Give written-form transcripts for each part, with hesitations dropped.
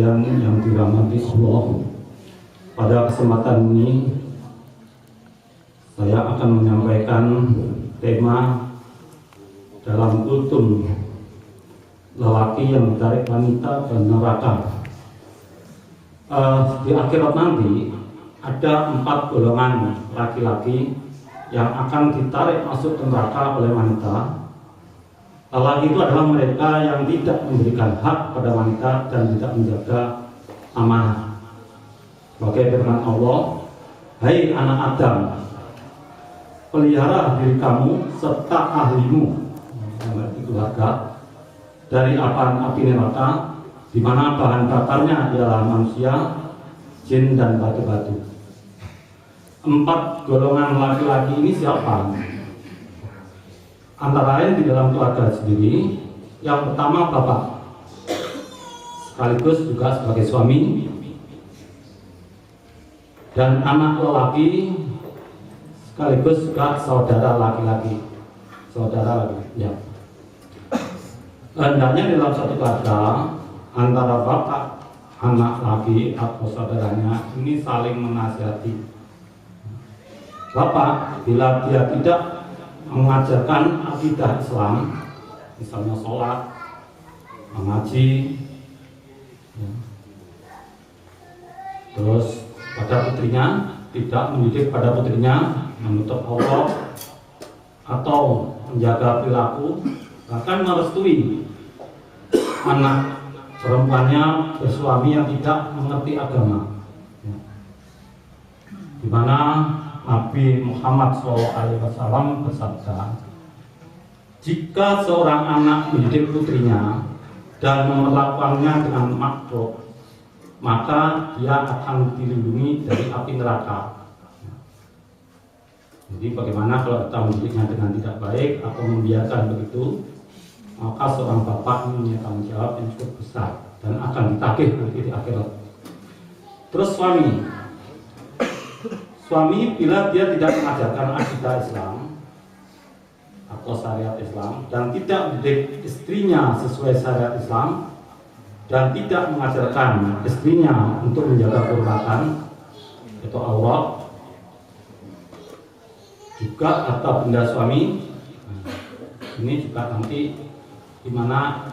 sekalian yang dirahmati Allah, pada kesempatan ini saya akan menyampaikan tema dalam kultum lelaki yang ditarik wanita dan neraka. Di akhirat nanti ada 4 golongan laki-laki yang akan ditarik masuk ke neraka oleh wanita. Lelaki itu adalah mereka yang tidak memberikan hak pada wanita dan tidak menjaga amanah. Sebagai firman Allah, "Hai anak Adam, pelihara diri kamu serta ahlimu," berarti keluarga, "dari api neraka, di mana bahan bakarnya ialah manusia, jin dan batu-batu." 4 golongan laki-laki ini siapa? Antara lain di dalam keluarga sendiri. Yang pertama bapak, sekaligus juga sebagai suami, dan anak lelaki sekaligus juga saudara laki-laki. Ya. Hendaknya dalam satu keluarga antara bapak, anak laki atau saudaranya ini saling menasihati. Bapak bila dia tidak mengajarkan akidah Islam, misalnya sholat, mengaji, ya, terus pada putrinya tidak mendidik pada putrinya menutup aurat atau menjaga perilaku, bahkan merestui anak perempuannya bersuami yang tidak mengerti agama, ya. Di mana Nabi Muhammad SAW bersabda, "Jika seorang anak mendidik putrinya dan memperlakukannya dengan makruh, maka dia akan dilindungi dari api neraka." Jadi bagaimana kalau kita mendidiknya dengan tidak baik atau membiarkan begitu, maka seorang bapak mempunyai tanggung jawab yang cukup besar dan akan ditagih nanti di akhirat. Terus Suami bila dia tidak mengajarkan akidah Islam atau syariat Islam dan tidak mendidik istrinya sesuai syariat Islam dan tidak mengajarkan istrinya untuk menjaga kehormatan atau aurat juga harta benda suami, ini juga nanti di mana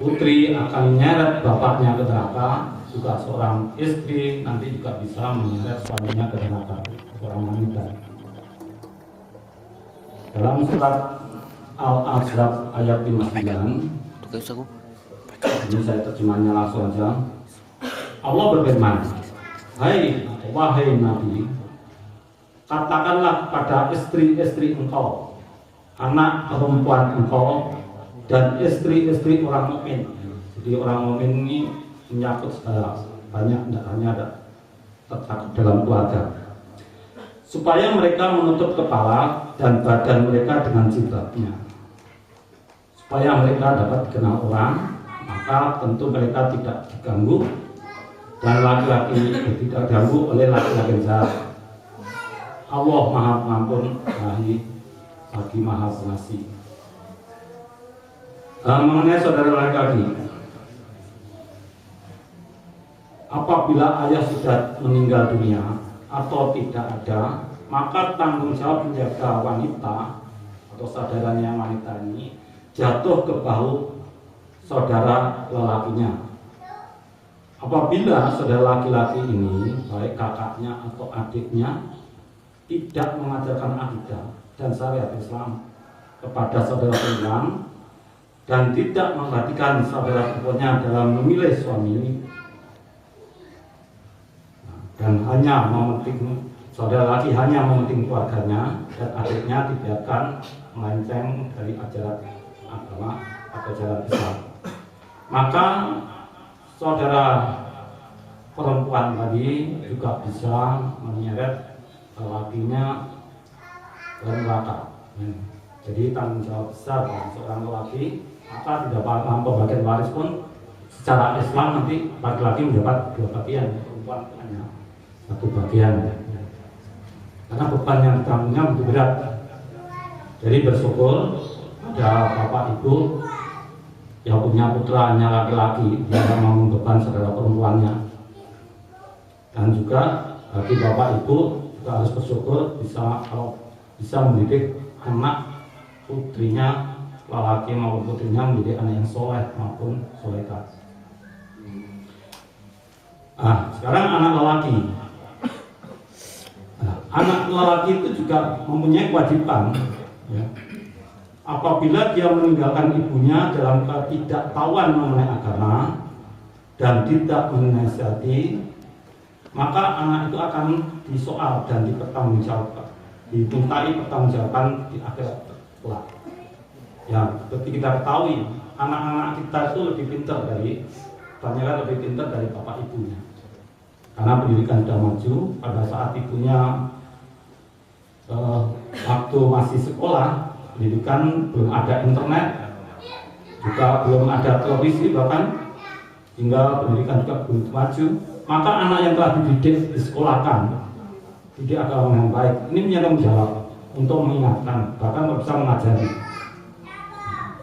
putri akan menyeret bapaknya ke neraka. Juga seorang istri nanti juga bisa menyeret suaminya ke neraka, seorang wanita. Dalam surat Al-Ahzab ayat 59, ini saya terjemahnya langsung aja. Allah berfirman, "Wahai Nabi, katakanlah kepada istri-istri engkau, anak perempuan engkau, dan istri-istri orang mukmin." Jadi orang mukmin ini menyangkut segala, banyak, tidak hanya ada tercakup dalam keluarga, supaya mereka menutup kepala dan badan mereka dengan jilbabnya, supaya mereka dapat dikenal orang, maka tentu mereka tidak diganggu dan laki-laki tidak diganggu oleh laki-laki jahat. Allah Maha Pengampun lagi Maha Pengasih. Mengenai saudara laki-laki, apabila ayah sudah meninggal dunia atau tidak ada, maka tanggung jawab menjaga wanita atau saudaranya wanita ini jatuh ke bahu saudara lelakinya. Apabila saudara laki-laki ini, baik kakaknya atau adiknya, tidak mengajarkan akidah dan syariat Islam kepada saudara perempuan dan tidak memperhatikan saudara perempuannya dalam memilih suami, dan hanya mementing saudara laki hanya mementing keluarganya dan adiknya dibiarkan melenceng dari ajaran agama atau ajaran Islam, maka saudara perempuan tadi juga bisa menyeret lakinya ke neraka. Jadi tanggung jawab besar bagi seorang lelaki, maka tidak dalam pembagian waris pun secara Islam nanti laki-laki mendapat 2 bagian, perempuan hanya 1 bagian, karena beban yang ditanggungnya begitu berat. Jadi bersyukur ada bapak ibu yang punya putranya laki-laki, dia tidak mau membeban saudara perempuannya. Dan juga bagi bapak ibu juga harus bersyukur kalau bisa mendidik anak putrinya laki maupun putrinya menjadi anak yang soleh maupun solehah. Sekarang anak lelaki. Anak lelaki itu juga mempunyai kewajiban, ya. Apabila dia meninggalkan ibunya dalam ketidaktahuan mengenai agama dan tidak menasihati, maka anak itu akan disoal dan dipertanggungjawabkan, dimintai pertanggungjawaban di akhirat kelak. Ya, seperti kita ketahui, anak-anak kita itu lebih pintar banyaknya lebih pintar dari bapak ibunya. Karena pendidikan sudah maju, pada saat ibunya waktu masih sekolah, pendidikan belum ada internet, juga belum ada televisi bahkan, hingga pendidikan juga belum maju. Maka anak yang telah dididik, disekolahkan, didik agama yang baik, ini punya tanggung jawab untuk mengingatkan, bahkan bisa mengajari.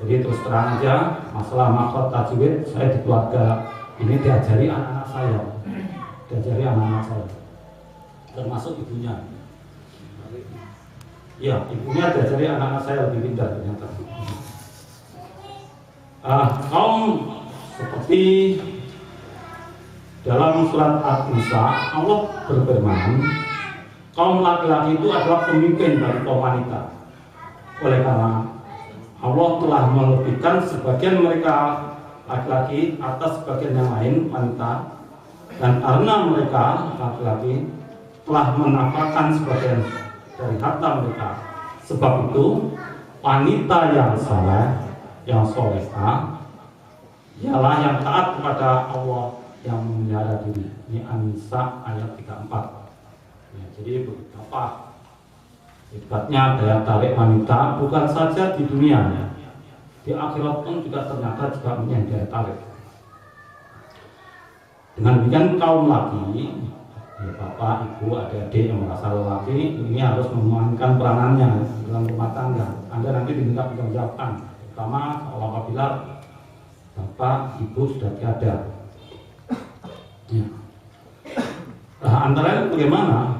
Jadi terus terang aja, masalah makhraj tajwid, saya di keluarga ini diajari anak-anak saya, termasuk ibunya. Ya, ibunya diajari anak-anak saya lebih pintar ternyata. Kaum seperti dalam surat An-Nisa, Allah berfirman, kaum laki-laki itu adalah pemimpin dari kaum wanita. Oleh karena Allah telah melebihkan sebagian mereka laki-laki atas sebagian yang lain wanita, dan karena mereka laki-laki telah menafkahkan sebagian dari harta mereka. Sebab itu wanita yang saleh, yang solehah, ialah yang taat kepada Allah, yang memelihara diri. Ini An-Nisa ayat 34. Ya, jadi betapa hebatnya daya tarik wanita, bukan saja di dunia, ya. Di akhirat pun juga ternyata juga punya daya tarik. Dengan demikian kaum laki, ya bapak, ibu, adik-adik yang merasa lelaki, ini harus memainkan peranannya dalam rumah tangga. Anda nanti diminta pertanggungjawaban, terutama kalau apabila bapak, ibu sudah tiada. Ya. Antara itu bagaimana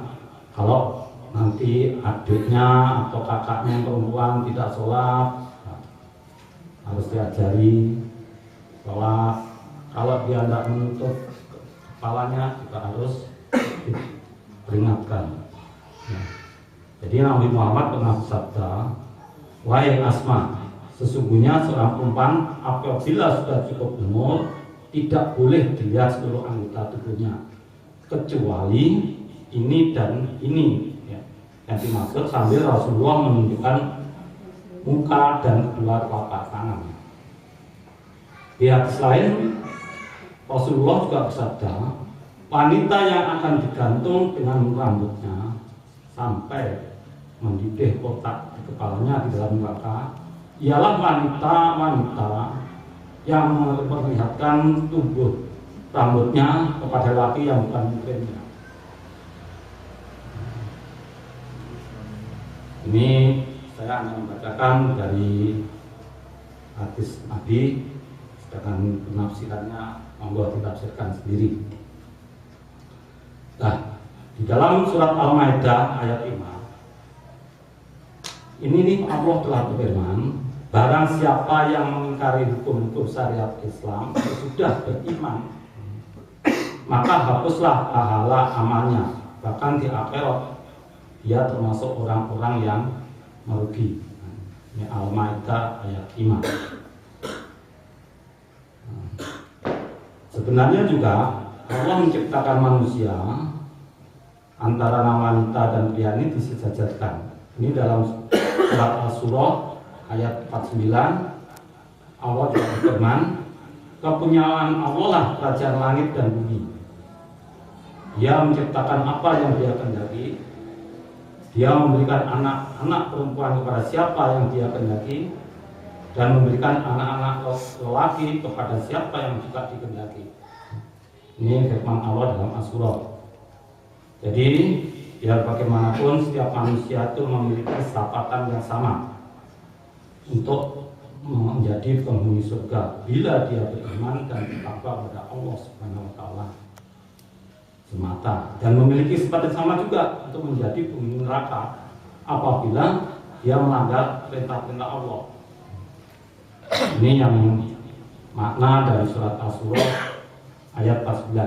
kalau nanti adiknya atau kakaknya yang perempuan tidak sholat, harus diajari sholat. Kalau dia tidak menutup kepalanya juga harus diperingatkan. Ya. Jadi Nabi Muhammad pernah bersabda, wahai Asma, sesungguhnya seorang perempuan apabila sudah cukup umur tidak boleh dilihat seluruh anggota tubuhnya kecuali ini dan ini, ya. Yang dimaksud sambil Rasulullah menunjukkan muka dan kedua telapak tangan. Di hadis lain Rasulullah juga bersabda, wanita yang akan digantung dengan rambutnya sampai mendidih kotak di kepalanya di dalam neraka ialah wanita-wanita yang memperlihatkan tubuh rambutnya kepada laki yang bukan muhrimnya. Ini saya hanya membacakan dari hadis Nabi, sedangkan penafsirannya monggo ditafsirkan sendiri. Nah, di dalam surat Al-Maidah ayat 5, ini nih Allah telah berfirman, barang siapa yang mengingkari hukum-hukum syariat Islam sudah beriman, maka hapuslah pahala amalnya, bahkan di akhirat dia termasuk orang-orang yang merugi. Ini Al-Maidah ayat 5. Sebenarnya juga Allah menciptakan manusia antara wanita dan pria ini disejajarkan. Ini dalam surat Asy-Syura ayat 49, Allah juga berfirman, kepunyaan Allah lah kerajaan langit dan bumi. Dia menciptakan apa yang dia kehendaki. Dia memberikan anak-anak perempuan kepada siapa yang dia kehendaki, dan memberikan anak-anak lelaki kepada siapa yang juga dikehendaki. Ini firman Allah dalam Asy-Syura. Jadi biar bagaimanapun setiap manusia itu memiliki kesempatan yang sama untuk menjadi penghuni surga bila dia beriman dan bertakwa kepada Allah Subhanahu wa taala semata, dan memiliki sifat yang sama juga untuk menjadi penghuni neraka apabila dia melanggar perintah-perintah Allah. Ini yang makna dari surat Asy-Syura ayat 49.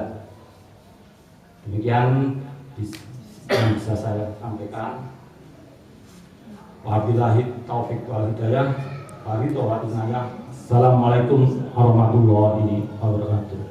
Demikian yang bisa saya sampaikan. Wabillahi taufik wal hidayah. Assalamualaikum warahmatullahi wabarakatuh.